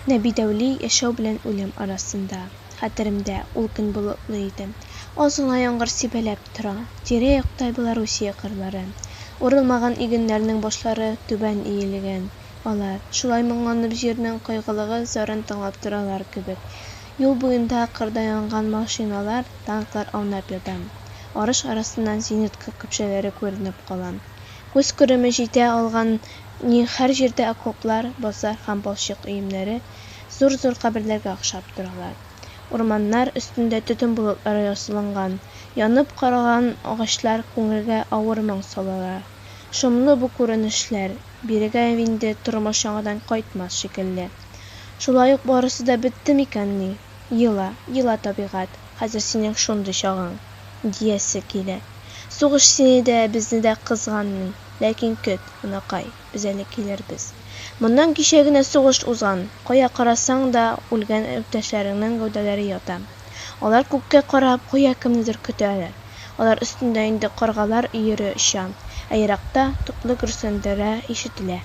Нәби Дәүли йәшәү белән үлем арасында. Хәтеремдә ул көн болытлы иде. Аз гына яңгыр сибәләп тора. Тирә-якта Белоруссия кырлары. Урылмаган игеннәрнең башлары түбән иелгән. Алар шулай моңланып җирнең кайгылыгы зарын тыңлап торалар кебек. Юл буенда кырда янган машиналар, танклар аунап ята. Арыш арасыннан зенитка көпшәләре күренеп кала. Күз күреме җитә алган һәр җирдә окоплар, базар һәм балчык өемнәре зур-зур каберләргә охшап торалар. Урманнар өстендә төтен болытлары ясалган, янып караган агачлар күңелгә авыр моң салалар. Шомлы бу күренешләр, бирегә инде тормыш яңадан кайтмас шикелле. Шулай ук барысы да бетте микәнни? Йыла табигать, хәзер синең шундый чагың, диясе килә. Сугыш сине дә, безне дә кызганмый. Ләкин көт, анакай, без әле килербез. Моннан кичә генә сугыш узган. Кая карасаң да үлгән иптәшләреңнең гәүдәләре ята. Алар күккә карап, кая кемнедер көтәләр. Алар өстендә инде каргалар өере оча. Еракта туклы гөрсәлдәре ишетелә.